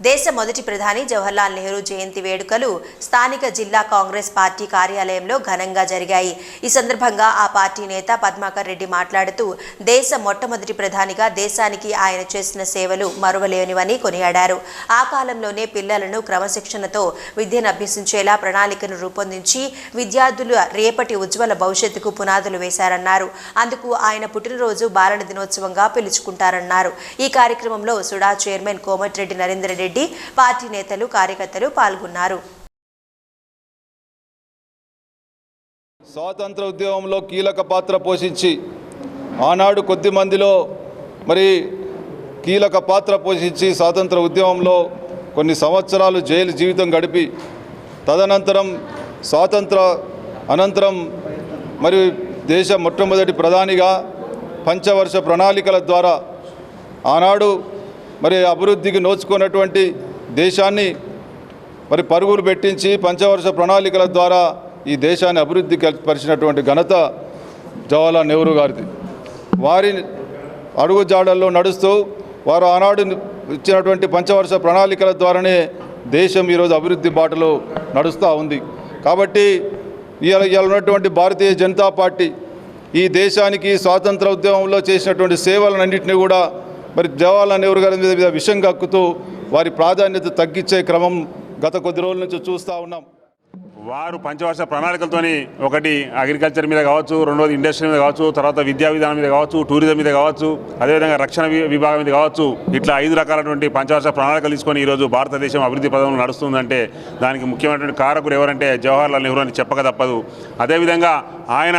దేశ మొదటి ప్రధాని జవహర్లాల్ నెహ్రూ జయంతి వేడుకలు స్థానిక జిల్లా కాంగ్రెస్ పార్టీ కార్యాలయంలో ఘనంగా జరిగాయి। ఈ సందర్భంగా ఆ పార్టీ నేత పద్మాకర్ రెడ్డి మాట్లాడుతూ దేశ మొట్టమొదటి ప్రధానిగా దేశానికి ఆయన చేసిన సేవలు మరువలేనివని కొనియాడారు। ఆ కాలంలోనే పిల్లలను క్రమశిక్షణతో విద్యను అభ్యసించేలా ప్రణాళికను రూపొందించి విద్యార్థుల రేపటి ఉజ్వల భవిష్యత్తుకు పునాదులు వేశారన్నారు। అందుకు ఆయన పుట్టినరోజు బాలల దినోత్సవంగా పిలుచుకుంటారన్నారు। ఈ కార్యక్రమంలో సుడా చైర్మన్ కోమటిరెడ్డి నరేందర్ రెడ్డి పార్టీ నేతలు కార్యకర్తలు పాల్గొన్నారు। స్వాతంత్ర ఉద్యమంలో కీలక పాత్ర పోషించి ఆనాడు కొద్ది మందిలో కీలక పాత్ర పోషించి స్వాతంత్ర ఉద్యమంలో కొన్ని సంవత్సరాలు జైలు జీవితం గడిపి తదనంతరం స్వాతంత్ర అనంతరం దేశ మొట్టమొదటి ప్రధానిగా పంచవర్ష ప్రణాళికల ద్వారా ఆనాడు అభివృద్ధికి నోచుకున్నటువంటి దేశాన్ని పరుగులు పెట్టించి పంచవర్ష ప్రణాళికల ద్వారా ఈ దేశాన్ని అభివృద్ధి పరిచినటువంటి ఘనత జవహర్లాల్ నెహ్రూ గారిది। వారి అడుగుజాడల్లో నడుస్తూ వారు ఆనాడు ఇచ్చినటువంటి పంచవర్ష ప్రణాళికల ద్వారానే దేశం ఈరోజు అభివృద్ధి బాటలో నడుస్తూ ఉంది। కాబట్టి ఇవాళ ఉన్నటువంటి భారతీయ జనతా పార్టీ ఈ దేశానికి స్వాతంత్ర ఉద్యమంలో చేసినటువంటి సేవలన్నింటినీ కూడా జవహర్లాల్ నెహ్రూ గారి మీద విషం కక్కుతూ వారి ప్రాధాన్యత తగ్గించే క్రమం గత కొద్ది రోజుల నుంచి చూస్తూ ఉన్నాం। వారు పంచవర్ష ప్రణాళికలతోని ఒకటి అగ్రికల్చర్ మీద కావచ్చు, రెండోది ఇండస్ట్రీ మీద కావచ్చు, తర్వాత విద్యా విధానం మీద కావచ్చు, టూరిజం మీద కావచ్చు, అదేవిధంగా రక్షణ విభాగం మీద కావచ్చు, ఇట్లా 5 రకాలైనటువంటి పంచవర్ష ప్రణాళికలు తీసుకొని ఈరోజు భారతదేశం అభివృద్ధి పదంలో నడుస్తుందంటే దానికి ముఖ్యమైనటువంటి కారకుడు ఎవరంటే జవహర్లాల్ నెహ్రూ అని చెప్పక తప్పదు। అదేవిధంగా ఆయన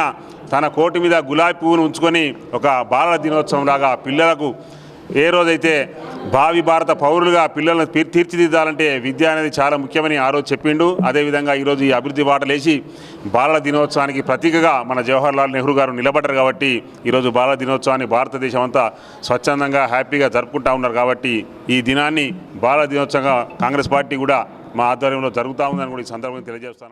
తన కోటి మీద గులాబీ పువ్వును ఉంచుకొని ఒక బాలల దినోత్సవం లాగా పిల్లలకు ఏ రోజైతే భావి భారత పౌరులుగా పిల్లలను తీర్చిదిద్దాలంటే విద్య అనేది చాలా ముఖ్యమని ఆ రోజు చెప్పిండు। అదేవిధంగా ఈరోజు ఈ అభివృద్ధి బాటలేసి బాలల దినోత్సవానికి ప్రతీకగా మన జవహర్లాల్ నెహ్రూ గారు నిలబడ్డారు కాబట్టి ఈరోజు బాలల దినోత్సవాన్ని భారతదేశం అంతా స్వచ్ఛందంగా హ్యాపీగా జరుపుకుంటూ ఉన్నారు। కాబట్టి ఈ దినాన్ని బాలల దినోత్సవంగా కాంగ్రెస్ పార్టీ కూడా మా ఆధ్వర్యంలో జరుగుతూ ఉందని కూడా ఈ సందర్భంగా తెలియజేస్తాను।